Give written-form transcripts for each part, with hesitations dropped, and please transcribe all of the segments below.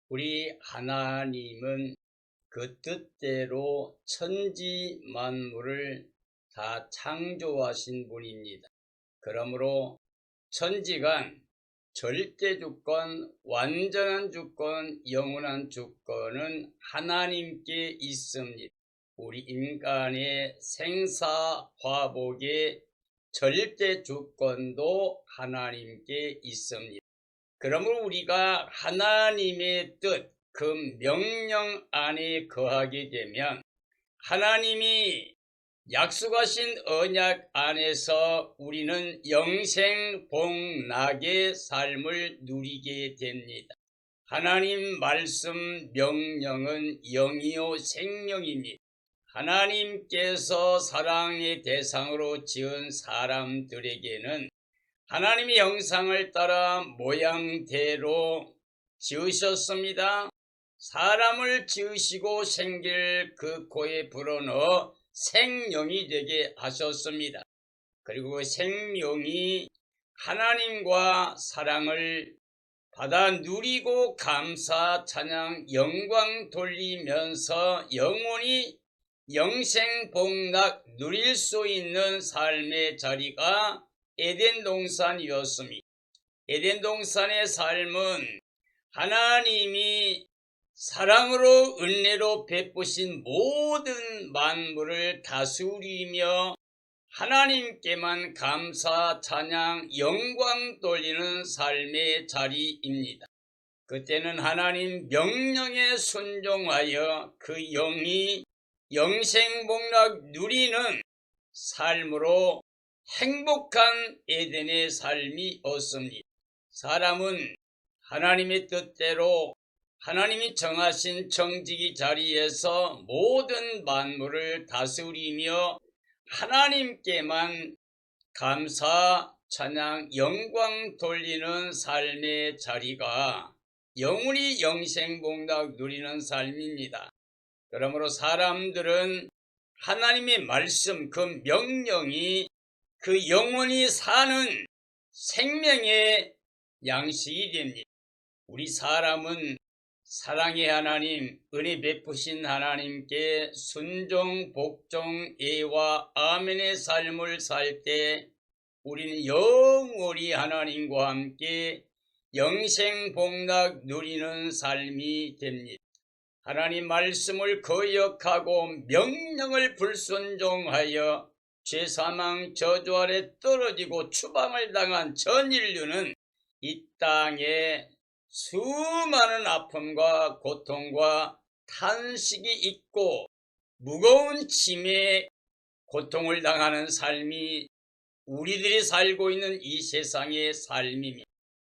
우리 하나님은 그 뜻대로 천지 만물을 다 창조하신 분입니다. 그러므로 천지간 절대 주권, 완전한 주권, 영원한 주권은 하나님께 있습니다. 우리 인간의 생사화복의 절대 주권도 하나님께 있습니다. 그러므로 우리가 하나님의 뜻, 그 명령 안에 거하게 되면 하나님이 약속하신 언약 안에서 우리는 영생복락의 삶을 누리게 됩니다. 하나님 말씀 명령은 영이요 생명입니다. 하나님께서 사랑의 대상으로 지은 사람들에게는 하나님의 형상을 따라 모양대로 지으셨습니다. 사람을 지으시고 생기를 그 코에 불어넣어 생명이 되게 하셨습니다. 그리고 그 생명이 하나님과 사랑을 받아 누리고 감사, 찬양, 영광 돌리면서 영원히 영생복락 누릴 수 있는 삶의 자리가 에덴 동산이었습니다. 에덴 동산의 삶은 하나님이 사랑으로 은혜로 베푸신 모든 만물을 다스리며 하나님께만 감사, 찬양, 영광 돌리는 삶의 자리입니다. 그때는 하나님 명령에 순종하여 그 영이 영생복락 누리는 삶으로 행복한 에덴의 삶이었습니다. 사람은 하나님의 뜻대로 하나님이 정하신 정직의 자리에서 모든 만물을 다스리며 하나님께만 감사, 찬양, 영광 돌리는 삶의 자리가 영원히 영생복락 누리는 삶입니다. 그러므로 사람들은 하나님의 말씀, 그 명령이 그 영원히 사는 생명의 양식이 됩니다. 우리 사람은 사랑의 하나님, 은혜 베푸신 하나님께 순종, 복종, 예와 아멘의 삶을 살 때 우리는 영원히 하나님과 함께 영생복락 누리는 삶이 됩니다. 하나님 말씀을 거역하고 명령을 불순종하여 죄사망 저주 아래 떨어지고 추방을 당한 전 인류는 이 땅에 수많은 아픔과 고통과 탄식이 있고 무거운 짐에 고통을 당하는 삶이 우리들이 살고 있는 이 세상의 삶입니다.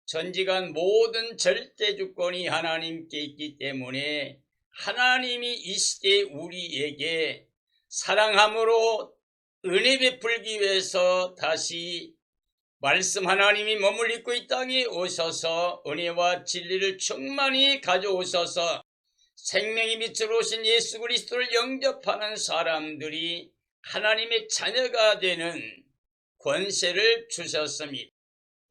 천지간 모든 절대주권이 하나님께 있기 때문에 하나님이 이 시대에 우리에게 사랑함으로 은혜 베풀기 위해서 다시 말씀 하나님이 머물 있고 이 땅에 오셔서 은혜와 진리를 충만히 가져오셔서 생명의 빛으로 오신 예수 그리스도를 영접하는 사람들이 하나님의 자녀가 되는 권세를 주셨습니다.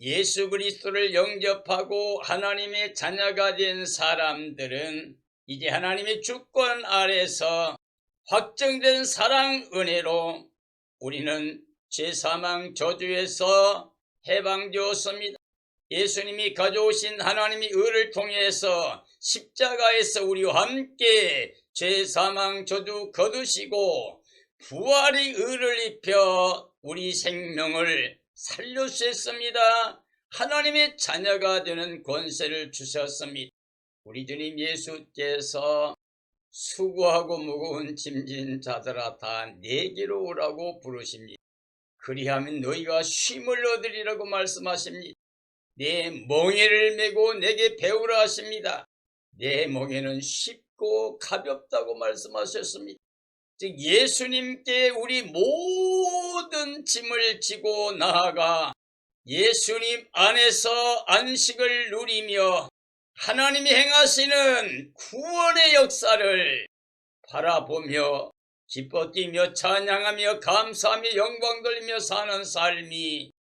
예수 그리스도를 영접하고 하나님의 자녀가 된 사람들은 이제 하나님의 주권 아래서 확정된 사랑 은혜로 우리는 죄사망 저주에서 해방되었습니다. 예수님이 가져오신 하나님의 의를 통해서 십자가에서 우리와 함께 죄사망 저주 거두시고 부활의 의를 입혀 우리 생명을 살려주셨습니다. 하나님의 자녀가 되는 권세를 주셨습니다. 우리 주님 예수께서 수고하고 무거운 짐진 자들아 다 내게로 오라고 부르십니다. 그리하면 너희가 쉼을 얻으리라고 말씀하십니다. 내 멍에를 메고 내게 배우라 하십니다. 내 멍에는 쉽고 가볍다고 말씀하셨습니다. 즉 예수님께 우리 모든 짐을 지고 나아가 예수님 안에서 안식을 누리며 하나님이 행하시는 구원의 역사를 바라보며 기뻐 뛰며 찬양하며 감사하며 영광 돌리며 사는 삶이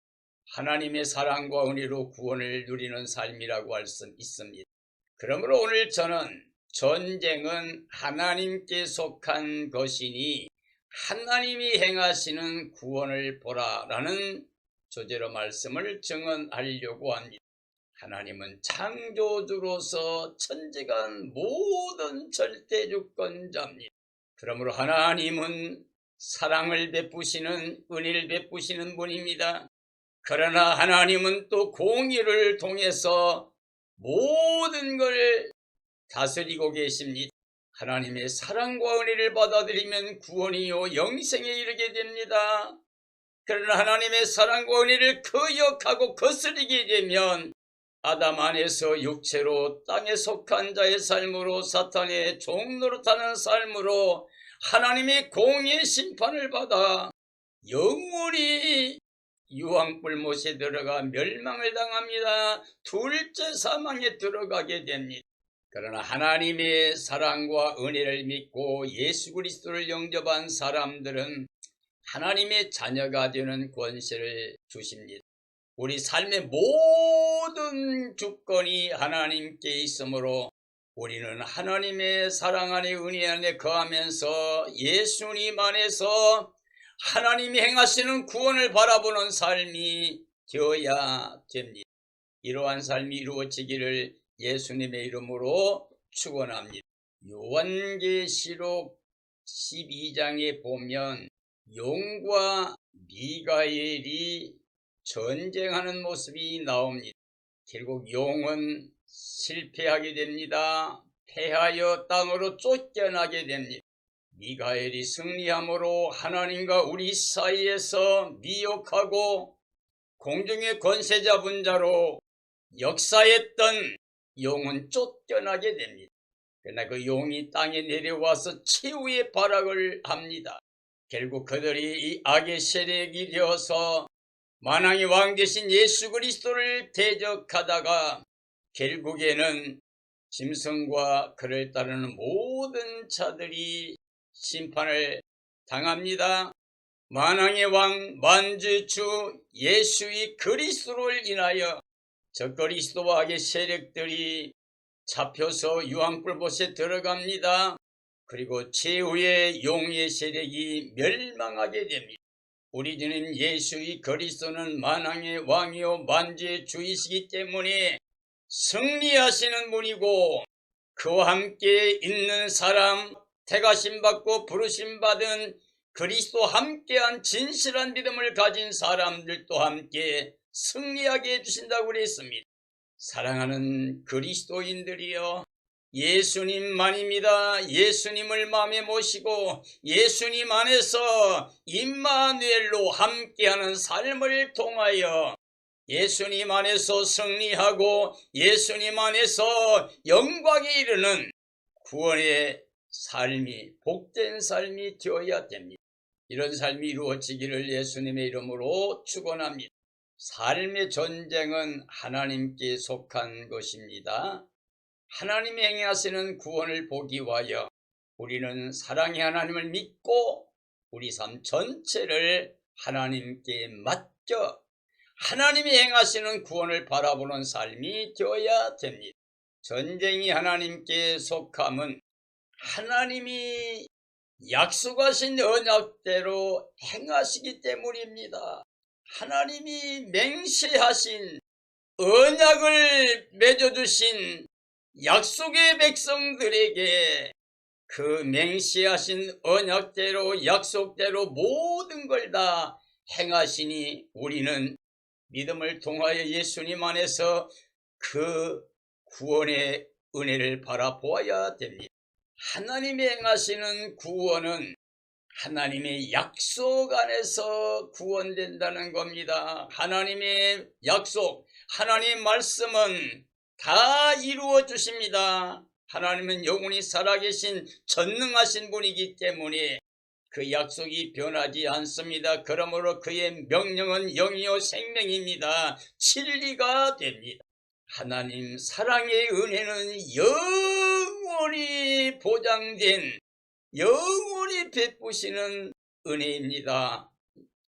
하나님의 사랑과 은혜로 구원을 누리는 삶이라고 할 수 있습니다. 그러므로 오늘 저는 전쟁은 하나님께 속한 것이니 하나님이 행하시는 구원을 보라라는 주제로 말씀을 증언하려고 합니다. 하나님은 창조주로서 천지간 모든 절대주권자입니다. 그러므로 하나님은 사랑을 베푸시는, 은혜를 베푸시는 분입니다. 그러나 하나님은 또 공의를 통해서 모든 걸 다스리고 계십니다. 하나님의 사랑과 은혜를 받아들이면 구원이요 영생에 이르게 됩니다. 그러나 하나님의 사랑과 은혜를 거역하고 거스르게 되면 아담 안에서 육체로 땅에 속한 자의 삶으로 사탄의 종노릇하는 삶으로 하나님의 공의 심판을 받아 영원히 유황불못에 들어가 멸망을 당합니다. 둘째 사망에 들어가게 됩니다. 그러나 하나님의 사랑과 은혜를 믿고 예수 그리스도를 영접한 사람들은 하나님의 자녀가 되는 권세를 주십니다. 우리 삶의 모든 주권이 하나님께 있으므로 우리는 하나님의 사랑 안에 은혜 안에 거하면서 예수님 안에서 하나님이 행하시는 구원을 바라보는 삶이 되어야 됩니다. 이러한 삶이 이루어지기를 예수님의 이름으로 축원합니다. 요한계시록 12장에 보면 용과 미가엘이 전쟁하는 모습이 나옵니다. 결국 용은 실패하게 됩니다. 패하여 땅으로 쫓겨나게 됩니다. 미가엘이 승리함으로 하나님과 우리 사이에서 미혹하고 공중의 권세 잡은 자로 역사했던 용은 쫓겨나게 됩니다. 그러나 그 용이 땅에 내려와서 최후의 발악을 합니다. 결국 그들이 이 악의 세력이 되어서 만왕의 왕 되신 예수 그리스도를 대적하다가 결국에는 짐승과 그를 따르는 모든 자들이 심판을 당합니다. 만왕의 왕 만주주 예수의 그리스도를 인하여 저 그리스도와 악의 세력들이 잡혀서 유황불못에 들어갑니다. 그리고 최후의 용의 세력이 멸망하게 됩니다. 우리 주님 예수의 그리스도는 만왕의 왕이요 만주의 주이시기 때문에 승리하시는 분이고 그와 함께 있는 사람, 택하심받고 부르심받은 그리스도 함께한 진실한 믿음을 가진 사람들도 함께 승리하게 해주신다고 그랬습니다. 사랑하는 그리스도인들이여, 예수님만입니다. 예수님을 마음에 모시고 예수님 안에서 임마누엘로 함께하는 삶을 통하여 예수님 안에서 승리하고 예수님 안에서 영광에 이르는 구원의 삶이, 복된 삶이 되어야 됩니다. 이런 삶이 이루어지기를 예수님의 이름으로 축원합니다. 삶의 전쟁은 하나님께 속한 것입니다. 하나님이 행하시는 구원을 보기 위하여 우리는 사랑의 하나님을 믿고 우리 삶 전체를 하나님께 맡겨 하나님이 행하시는 구원을 바라보는 삶이 되어야 됩니다. 전쟁이 하나님께 속함은 하나님이 약속하신 언약대로 행하시기 때문입니다. 하나님이 맹세하신 언약을 맺어주신 약속의 백성들에게 그 맹세하신 언약대로 약속대로 모든 걸 다 행하시니 우리는 믿음을 통하여 예수님 안에서 그 구원의 은혜를 바라보아야 됩니다. 하나님이 행하시는 구원은 하나님의 약속 안에서 구원된다는 겁니다. 하나님의 약속, 하나님의 말씀은 다 이루어 주십니다. 하나님은 영원히 살아계신 전능하신 분이기 때문에 그 약속이 변하지 않습니다. 그러므로 그의 명령은 영이요 생명입니다. 진리가 됩니다. 하나님 사랑의 은혜는 영원히 보장된 영원히 베푸시는 은혜입니다.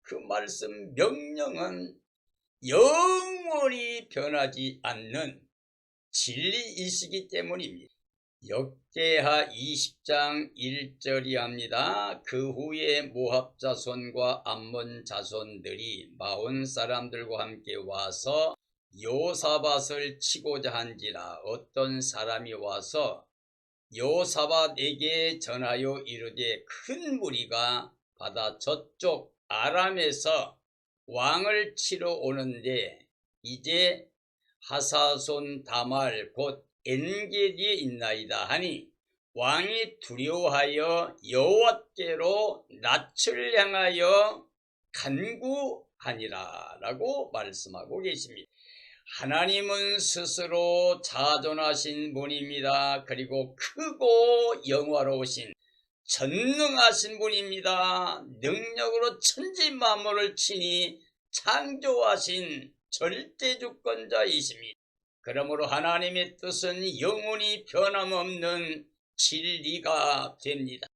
그 말씀 명령은 영원히 변하지 않는 진리이시기 때문입니다. 역대하 20장 1절이 합니다. 그 후에 모압 자손과 암몬 자손들이 마온 사람들과 함께 와서 여호사밧을 치고자 한지라. 어떤 사람이 와서 여호사밧에게 전하여 이르되 큰 무리가 바다 저쪽 아람에서 왕을 치러 오는데 이제 하사손 다말 곧 엔게디에 있나이다 하니 왕이 두려워하여 여호와께로 낯을 향하여 간구하니라 라고 말씀하고 계십니다. 하나님은 스스로 자존하신 분입니다. 그리고 크고 영화로우신 전능하신 분입니다. 능력으로 천지 만물을 친히 창조하신 절대주권자이십니다. 그러므로 하나님의 뜻은 영원히 변함없는 진리가 됩니다.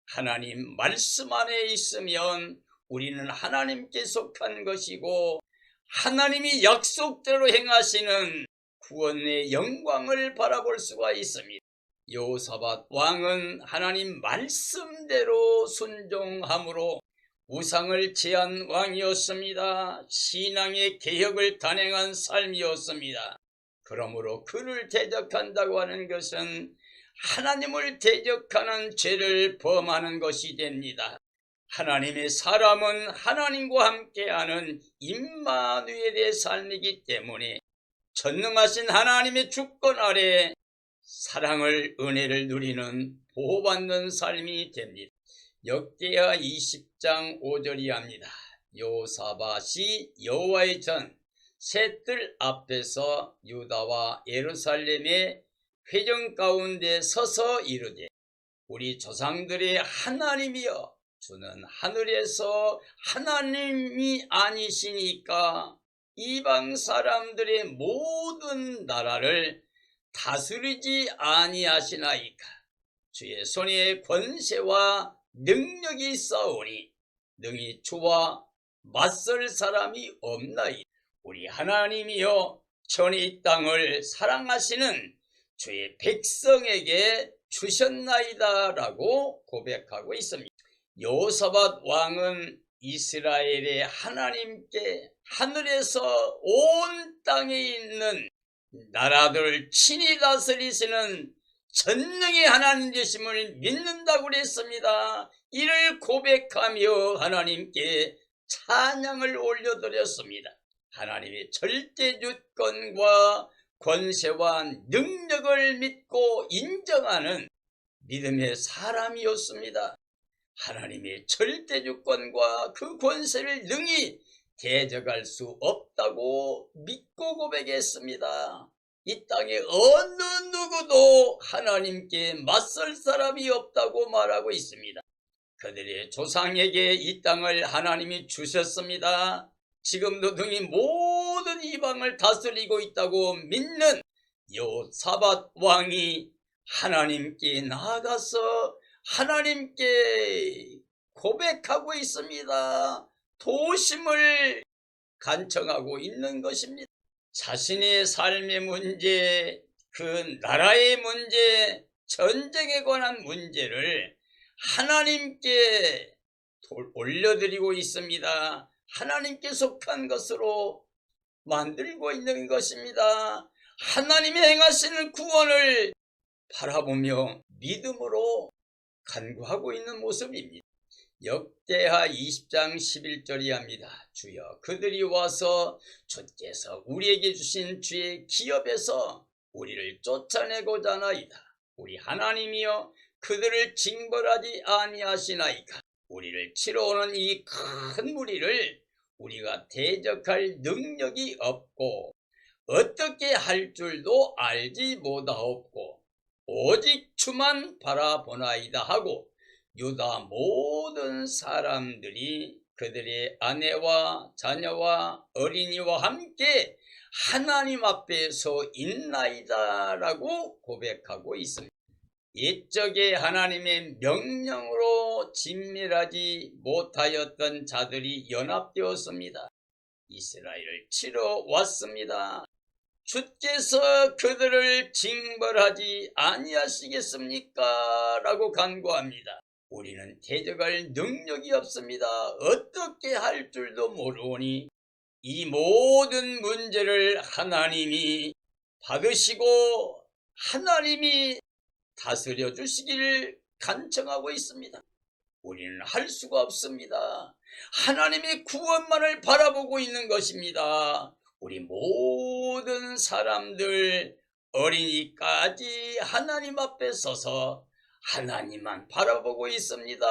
하나님 말씀 안에 있으면 우리는 하나님께 속한 것이고 하나님이 약속대로 행하시는 구원의 영광을 바라볼 수가 있습니다. 여호사밧 왕은 하나님 말씀대로 순종함으로 우상을 제한 왕이었습니다. 신앙의 개혁을 단행한 삶이었습니다. 그러므로 그를 대적한다고 하는 것은 하나님을 대적하는 죄를 범하는 것이 됩니다. 하나님의 사람은 하나님과 함께하는 임마누엘의 삶이기 때문에 전능하신 하나님의 주권 아래 사랑을 은혜를 누리는 보호받는 삶이 됩니다. 역대하 20장 5절이 합니다. 여호사밧이 여호와의 전 셋들 앞에서 유다와 예루살렘의 회정 가운데 서서 이르되 우리 조상들의 하나님이여 주는 하늘에서 하나님이 아니시니까 이방 사람들의 모든 나라를 다스리지 아니하시나이까. 주의 손에 권세와 능력이 있사오니 능히 주와 맞설 사람이 없나이다. 우리 하나님이여 전이 땅을 사랑하시는 주의 백성에게 주셨나이다 라고 고백하고 있습니다. 여호사밧 왕은 이스라엘의 하나님께 하늘에서 온 땅에 있는 나라들을 친히 다스리시는 전능의 하나님 되심을 믿는다고 그랬습니다. 이를 고백하며 하나님께 찬양을 올려드렸습니다. 하나님의 절대주권과 권세와 능력을 믿고 인정하는 믿음의 사람이었습니다. 하나님의 절대주권과 그 권세를 능히 대적할 수 없다고 믿고 고백했습니다. 이 땅에 어느 누구도 하나님께 맞설 사람이 없다고 말하고 있습니다. 그들의 조상에게 이 땅을 하나님이 주셨습니다. 지금도 능히 모든 이방을 다스리고 있다고 믿는 여호사밧 왕이 하나님께 나아가서 하나님께 고백하고 있습니다. 도심을 간청하고 있는 것입니다. 자신의 삶의 문제, 그 나라의 문제, 전쟁에 관한 문제를 하나님께 올려드리고 있습니다. 하나님께 속한 것으로 만들고 있는 것입니다. 하나님이 행하시는 구원을 바라보며 믿음으로 간구하고 있는 모습입니다. 역대하 20장 11절이 합니다. 주여 그들이 와서 주께서 우리에게 주신 주의 기업에서 우리를 쫓아내고자 하나이다. 우리 하나님이여 그들을 징벌하지 아니하시나이까. 우리를 치러 오는 이 큰 무리를 우리가 대적할 능력이 없고 어떻게 할 줄도 알지 못하옵고 오직 주만 바라보나이다 하고 유다 모든 사람들이 그들의 아내와 자녀와 어린이와 함께 하나님 앞에 서 있나이다 라고 고백하고 있습니다. 옛적에 하나님의 명령으로 진멸하지 못하였던 자들이 연합되었습니다. 이스라엘을 치러 왔습니다. 주께서 그들을 징벌하지 아니하시겠습니까? 라고 간구합니다. 우리는 대적할 능력이 없습니다. 어떻게 할 줄도 모르오니 이 모든 문제를 하나님이 받으시고 하나님이 다스려 주시기를 간청하고 있습니다. 우리는 할 수가 없습니다. 하나님의 구원만을 바라보고 있는 것입니다. 우리 모든 사람들, 어린이까지 하나님 앞에 서서 하나님만 바라보고 있습니다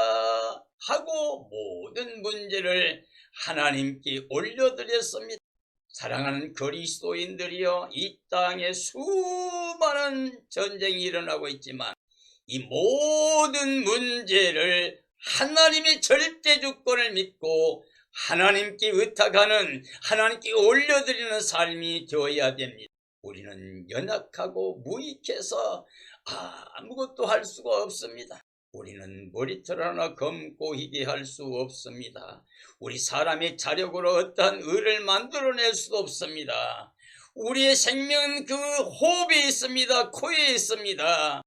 하고 모든 문제를 하나님께 올려드렸습니다. 사랑하는 그리스도인들이여, 이 땅에 수많은 전쟁이 일어나고 있지만 이 모든 문제를 하나님의 절대 주권을 믿고 하나님께 의탁하는, 하나님께 올려드리는 삶이 되어야 됩니다. 우리는 연약하고 무익해서 아무것도 할 수가 없습니다. 우리는 머리털 하나 검고 희게 할 수 없습니다. 우리 사람의 자력으로 어떠한 의를 만들어낼 수도 없습니다. 우리의 생명은 그 호흡에 있습니다. 코에 있습니다.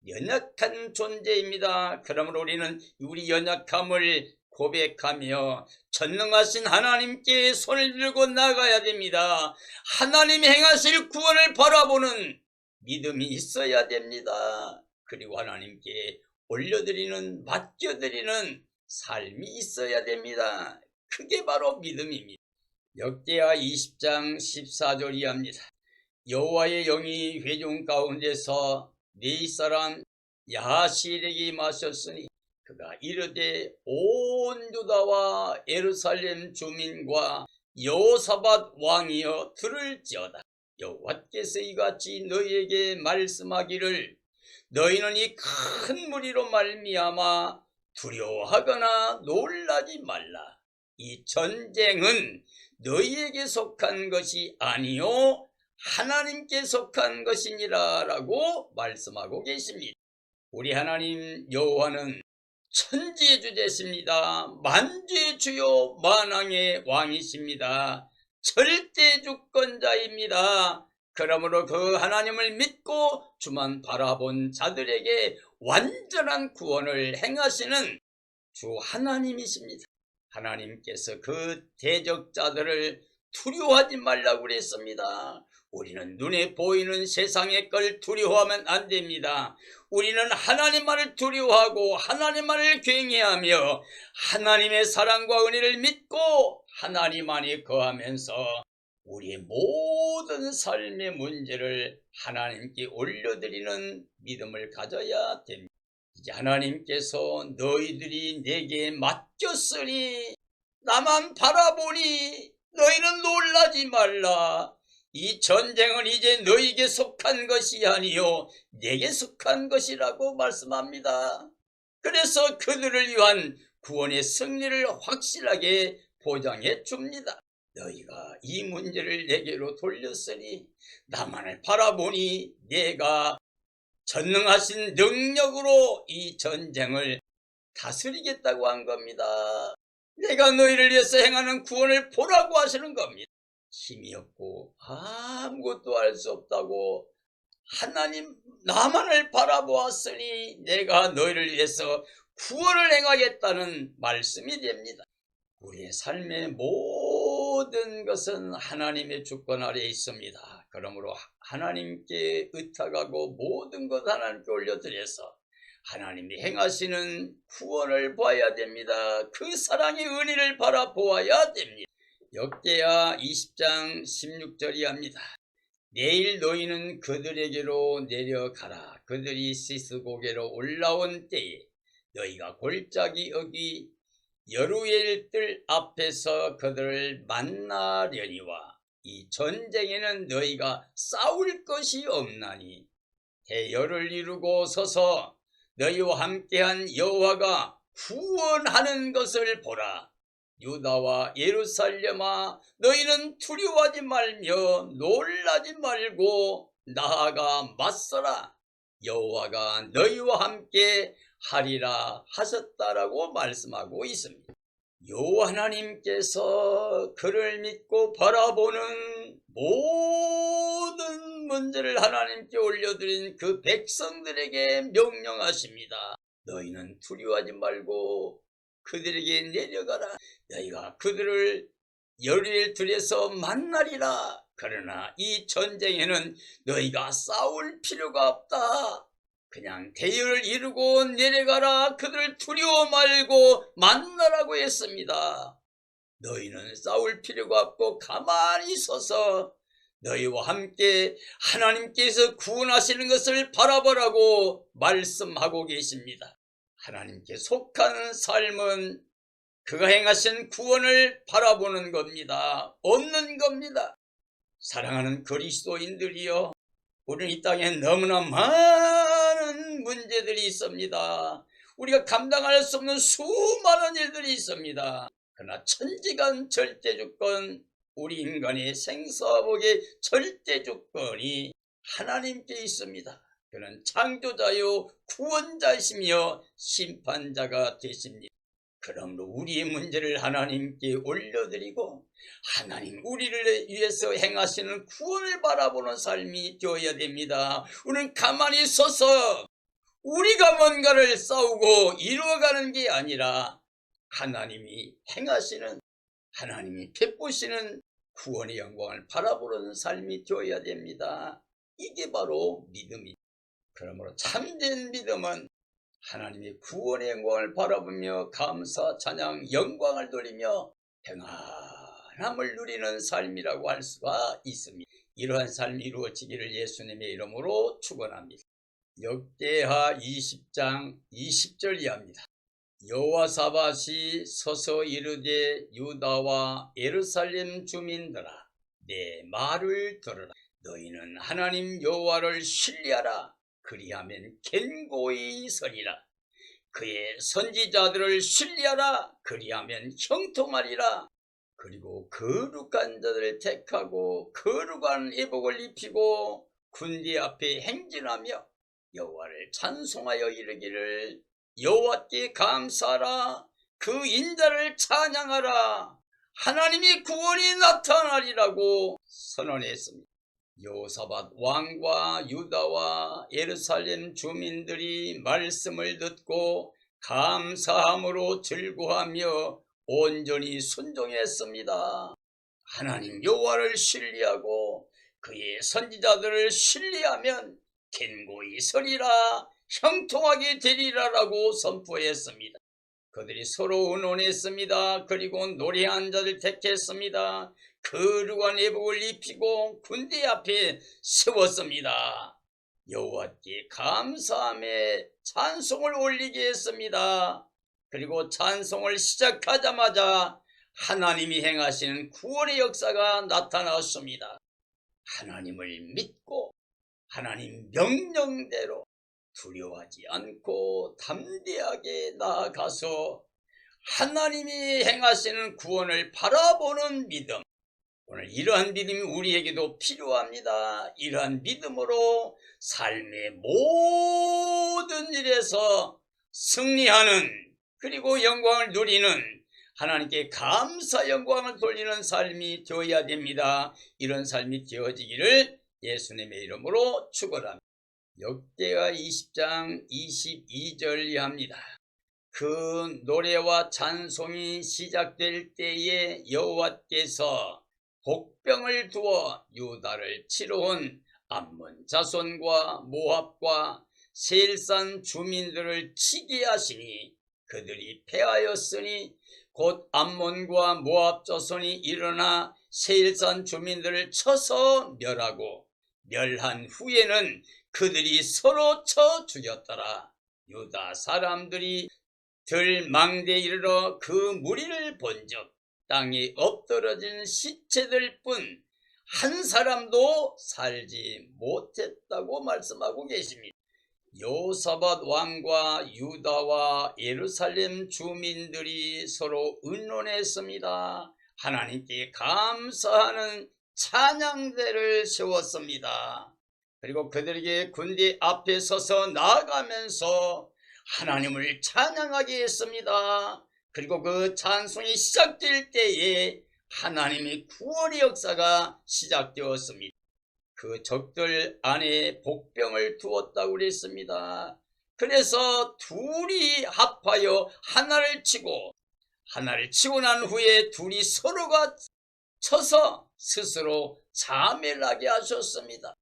연약한 존재입니다. 그러므로 우리는 우리 연약함을 고백하며 전능하신 하나님께 손을 들고 나가야 됩니다. 하나님이 행하실 구원을 바라보는 믿음이 있어야 됩니다. 그리고 하나님께 올려드리는, 맡겨드리는 삶이 있어야 됩니다. 그게 바로 믿음입니다. 역대하 20장 14절이 합니다. 여호와의 영이 회중 가운데서 네 사람 야하시엘에게 마셨으니 그가 이르되 온 유다와 예루살렘 주민과 여호사밧 왕이여 들을지어다. 여호와께서 이같이 너희에게 말씀하기를 너희는 이 큰 무리로 말미암아 두려워하거나 놀라지 말라. 이 전쟁은 너희에게 속한 것이 아니요 하나님께 속한 것이니라 라고 말씀하고 계십니다. 우리 하나님 여호와는 천지의 주제십니다. 만주의 주요 만왕의 왕이십니다. 절대 주권자입니다. 그러므로 그 하나님을 믿고 주만 바라본 자들에게 완전한 구원을 행하시는 주 하나님이십니다. 하나님께서 그 대적자들을 두려워하지 말라고 그랬습니다. 우리는 눈에 보이는 세상의 걸 두려워하면 안 됩니다. 우리는 하나님만을 두려워하고 하나님만을 경외하며 하나님의 사랑과 은혜를 믿고 하나님 안에 거하면서 우리의 모든 삶의 문제를 하나님께 올려드리는 믿음을 가져야 됩니다. 이제 하나님께서 너희들이 내게 맡겼으니 나만 바라보니 너희는 놀라지 말라. 이 전쟁은 이제 너희에게 속한 것이 아니요 내게 속한 것이라고 말씀합니다. 그래서 그들을 위한 구원의 승리를 확실하게 보장해 줍니다. 너희가 이 문제를 내게로 돌렸으니 나만을 바라보니 내가 전능하신 능력으로 이 전쟁을 다스리겠다고 한 겁니다. 내가 너희를 위해서 행하는 구원을 보라고 하시는 겁니다. 힘이 없고 아무것도 할 수 없다고 하나님 나만을 바라보았으니 내가 너희를 위해서 구원을 행하겠다는 말씀이 됩니다. 우리의 삶의 모든 것은 하나님의 주권 아래에 있습니다. 그러므로 하나님께 의탁하고 모든 것 하나님께 올려드려서 하나님이 행하시는 구원을 봐야 됩니다. 그 사랑의 은혜를 바라보아야 됩니다. 역대하 20장 16절이 합니다. 내일 너희는 그들에게로 내려가라. 그들이 시스고개로 올라온 때에 너희가 골짜기 여기 여루엘 뜰 앞에서 그들을 만나려니와 이 전쟁에는 너희가 싸울 것이 없나니 대열을 이루고 서서 너희와 함께한 여호와가 구원하는 것을 보라. 유다와 예루살렘아 너희는 두려워하지 말며 놀라지 말고 나아가 맞서라. 여호와가 너희와 함께 하리라 하셨다라고 말씀하고 있습니다. 여호와 하나님께서 그를 믿고 바라보는 모든 문제를 하나님께 올려드린 그 백성들에게 명령하십니다. 너희는 두려워하지 말고 그들에게 내려가라. 너희가 그들을 열일 들에서 만나리라. 그러나 이 전쟁에는 너희가 싸울 필요가 없다. 그냥 대열을 이루고 내려가라. 그들을 두려워 말고 만나라고 했습니다. 너희는 싸울 필요가 없고 가만히 서서 너희와 함께 하나님께서 구원하시는 것을 바라보라고 말씀하고 계십니다. 하나님께 속한 삶은 그가 행하신 구원을 바라보는 겁니다. 얻는 겁니다. 사랑하는 그리스도인들이여, 우리는 이 땅에 너무나 많은 문제들이 있습니다. 우리가 감당할 수 없는 수많은 일들이 있습니다. 그러나 천지간 절대주권, 우리 인간의 생사복의 절대주권이 하나님께 있습니다. 그는 창조자요 구원자이시며 심판자가 되십니다. 그러므로 우리의 문제를 하나님께 올려드리고 하나님 우리를 위해서 행하시는 구원을 바라보는 삶이 되어야 됩니다. 우리는 가만히 서서 우리가 뭔가를 싸우고 이루어가는 게 아니라 하나님이 행하시는, 하나님이 베푸시는 구원의 영광을 바라보는 삶이 되어야 됩니다. 이게 바로 믿음입니다. 그러므로 참된 믿음은 하나님의 구원의 영광을 바라보며 감사, 찬양, 영광을 돌리며 평안함을 누리는 삶이라고 할 수가 있습니다. 이러한 삶이 이루어지기를 예수님의 이름으로 축원합니다. 역대하 20장 20절 이하입니다. 여호와사밧이 서서 이르되 유다와 예루살렘 주민들아, 내 말을 들으라. 너희는 하나님 여호와를 신뢰하라. 그리하면 견고히 서리라. 그의 선지자들을 신뢰하라. 그리하면 형통하리라. 그리고 거룩한 자들을 택하고 거룩한 예복을 입히고 군대 앞에 행진하며 여호와를 찬송하여 이르기를 여호와께 감사하라. 그 인자를 찬양하라. 하나님의 구원이 나타나리라고 선언했습니다. 여호사밧 왕과 유다와 예루살렘 주민들이 말씀을 듣고 감사함으로 즐거워하며 온전히 순종했습니다. 하나님 여호와를 신뢰하고 그의 선지자들을 신뢰하면 견고히 서리라, 형통하게 되리라라고 선포했습니다. 그들이 서로 의논했습니다. 그리고 노래한 자를 택했습니다. 거룩한 예복을 입히고 군대 앞에 세웠습니다. 여호와께 감사하며 찬송을 올리게 했습니다. 그리고 찬송을 시작하자마자 하나님이 행하시는 구원의 역사가 나타났습니다. 하나님을 믿고 하나님 명령대로 두려워하지 않고 담대하게 나아가서 하나님이 행하시는 구원을 바라보는 믿음, 오늘 이러한 믿음이 우리에게도 필요합니다. 이러한 믿음으로 삶의 모든 일에서 승리하는, 그리고 영광을 누리는, 하나님께 감사 영광을 돌리는 삶이 되어야 됩니다. 이런 삶이 되어지기를 예수님의 이름으로 축원합니다. 역대하 20장 22절 이하입니다. 그 노래와 찬송이 시작될 때에 여호와께서 복병을 두어 유다를 치러 온 암몬 자손과 모압과 세일산 주민들을 치게 하시니 그들이 패하였으니 곧 암몬과 모압 자손이 일어나 세일산 주민들을 쳐서 멸하고 멸한 후에는 그들이 서로 쳐 죽였더라. 유다 사람들이 들망대에 이르러 그 무리를 본즉 땅에 엎드러진 시체들 뿐 한 사람도 살지 못했다고 말씀하고 계십니다. 여호사밧 왕과 유다와 예루살렘 주민들이 서로 의논했습니다. 하나님께 감사하는 찬양대를 세웠습니다. 그리고 그들에게 군대 앞에 서서 나아가면서 하나님을 찬양하게 했습니다. 그리고 그 찬송이 시작될 때에 하나님의 구원의 역사가 시작되었습니다. 그 적들 안에 복병을 두었다고 그랬습니다. 그래서 둘이 합하여 하나를 치고 난 후에 둘이 서로가 쳐서 스스로 자멸을 하게 하셨습니다.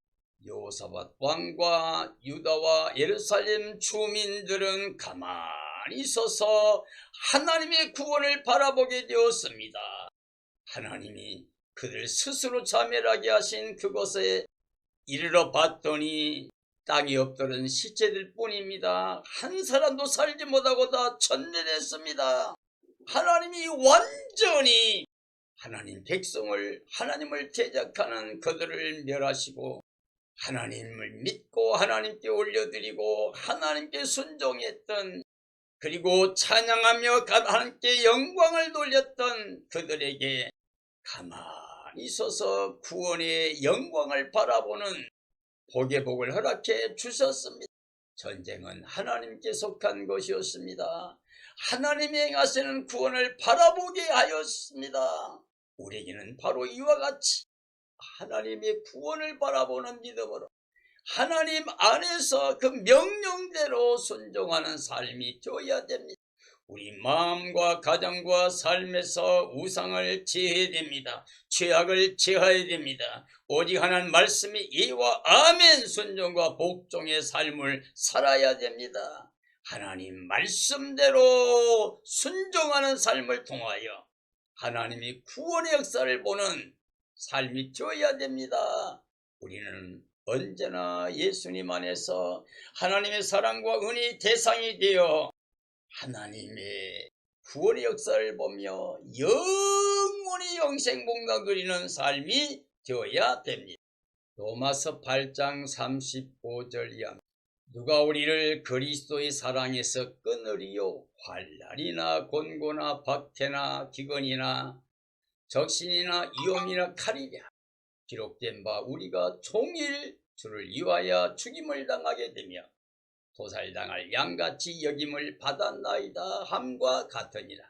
여호사밧 왕과 유다와 예루살렘 주민들은 가만히 서서 하나님의 구원을 바라보게 되었습니다. 하나님이 그들 스스로 자멸하게 하신 그곳에 이르러 봤더니 땅에 엎드른 시체들 뿐입니다. 한 사람도 살지 못하고 다 전멸했습니다. 하나님이 완전히 하나님 백성을, 하나님을 대적하는 그들을 멸하시고 하나님을 믿고 하나님께 올려드리고 하나님께 순종했던, 그리고 찬양하며 하나님께 영광을 돌렸던 그들에게 가만히 서서 구원의 영광을 바라보는 복의 복을 허락해 주셨습니다. 전쟁은 하나님께 속한 것이었습니다. 하나님이 행하시는 구원을 바라보게 하였습니다. 우리에게는 바로 이와 같이 하나님의 구원을 바라보는 믿음으로 하나님 안에서 그 명령대로 순종하는 삶이 되어야 됩니다. 우리 마음과 가정과 삶에서 우상을 제해야 됩니다. 죄악을 제하여야 됩니다. 오직 하나님 말씀이 예와 아멘 순종과 복종의 삶을 살아야 됩니다. 하나님 말씀대로 순종하는 삶을 통하여 하나님이 구원의 역사를 보는 삶이 되어야 됩니다. 우리는 언제나 예수님 안에서 하나님의 사랑과 은혜의 대상이 되어 하나님의 구원의 역사를 보며 영원히 영생 복락 누리는 삶이 되어야 됩니다. 로마서 8장 35절 이하 누가 우리를 그리스도의 사랑에서 끊으리요? 환난이나 곤고나 박해나 기근이나 적신이나 위험이나 칼이랴. 기록된 바 우리가 종일 주를 위하여 죽임을 당하게 되며 도살당할 양같이 여김을 받았나이다 함과 같으니라.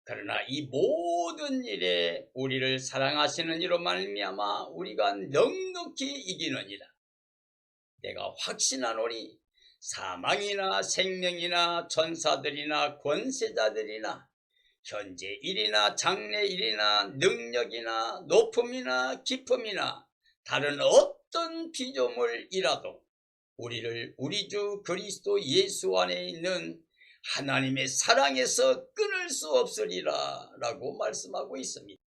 그러나 이 모든 일에 우리를 사랑하시는 이로 말미암아 우리가 넉넉히 이기느니라. 내가 확신하노니 사망이나 생명이나 천사들이나 권세자들이나 현재 일이나 장래 일이나 능력이나 높음이나 깊음이나 다른 어떤 피조물이라도 우리를 우리 주 그리스도 예수 안에 있는 하나님의 사랑에서 끊을 수 없으리라 라고 말씀하고 있습니다.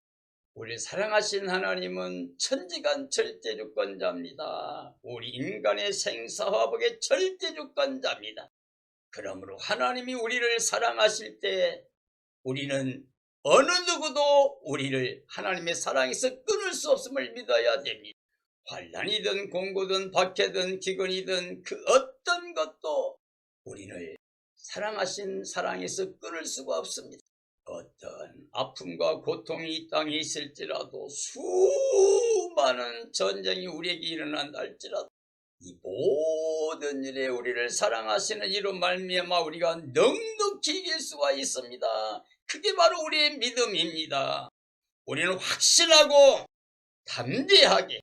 우리를 사랑하신 하나님은 천지간 절대주권자입니다. 우리 인간의 생사화복의 절대주권자입니다. 그러므로 하나님이 우리를 사랑하실 때 우리는 어느 누구도 우리를 하나님의 사랑에서 끊을 수 없음을 믿어야 됩니다. 환난이든 공고든 박해든 기근이든 그 어떤 것도 우리를 사랑하신 사랑에서 끊을 수가 없습니다. 어떤 아픔과 고통이 이 땅에 있을지라도 수많은 전쟁이 우리에게 일어난다 할지라도 이 모든 일에 우리를 사랑하시는 이로 말미암아 우리가 넉넉히 이길 수가 있습니다. 그게 바로 우리의 믿음입니다. 우리는 확신하고 담대하게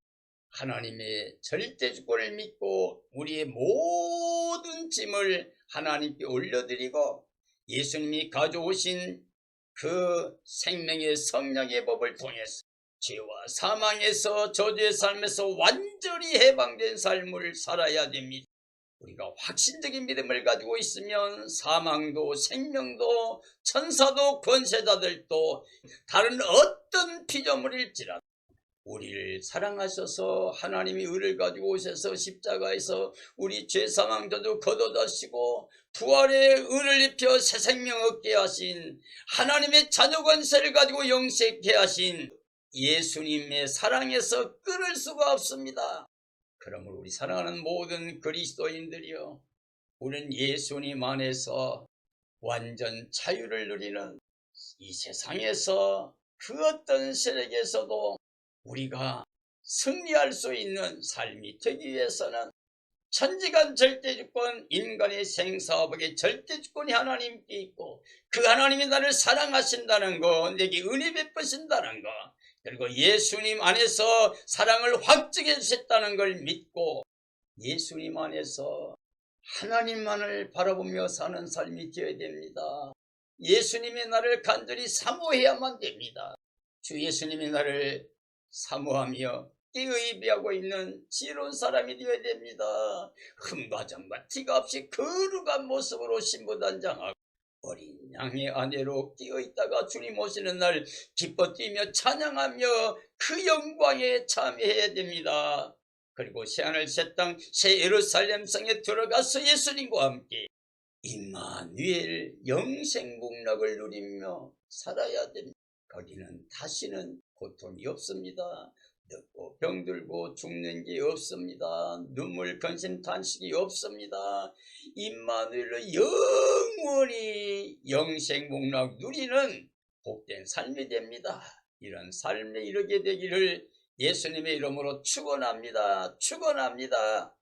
하나님의 절대주권을 믿고 우리의 모든 짐을 하나님께 올려드리고 예수님이 가져오신 그 생명의 성령의 법을 통해서 죄와 사망에서 저주의 삶에서 완전히 해방된 삶을 살아야 됩니다. 우리가 확신적인 믿음을 가지고 있으면 사망도 생명도 천사도 권세자들도 다른 어떤 피조물일지라도 우리를 사랑하셔서 하나님이 의를 가지고 오셔서 십자가에서 우리 죄사망 저주 걷어다시고 부활의 의를 입혀 새 생명 얻게 하신 하나님의 자녀 권세를 가지고 영생케 하신 예수님의 사랑에서 끊을 수가 없습니다. 그러므로 우리 사랑하는 모든 그리스도인들이여, 우리는 예수님 안에서 완전 자유를 누리는 이 세상에서 그 어떤 세력에서도 우리가 승리할 수 있는 삶이 되기 위해서는 천지간 절대주권, 인간의 생사화복의 절대주권이 하나님께 있고 그 하나님이 나를 사랑하신다는 거, 내게 은혜 베푸신다는 거, 그리고 예수님 안에서 사랑을 확증해 주셨다는 걸 믿고 예수님 안에서 하나님만을 바라보며 사는 삶이 되어야 됩니다. 예수님이 나를 간절히 사모해야만 됩니다. 주 예수님이 나를 사모하며 의비하고 있는 지혜로운 사람이 되어야 됩니다. 흠과 점과 티가 없이 거룩한 모습으로 신부단장하고 어린 양의 아내로 끼어있다가 주님 오시는 날 기뻐 뛰며 찬양하며 그 영광에 참여해야 됩니다. 그리고 새하늘 새 땅 새 예루살렘 성에 들어가서 예수님과 함께 임마누엘 영생복락을 누리며 살아야 됩니다. 거기는 다시는 고통이 없습니다. 늙고 병들고 죽는 게 없습니다. 눈물 근심 탄식이 없습니다. 임마누엘로 영원히 영생복락 누리는 복된 삶이 됩니다. 이런 삶에 이르게 되기를 예수님의 이름으로 축원합니다. 축원합니다.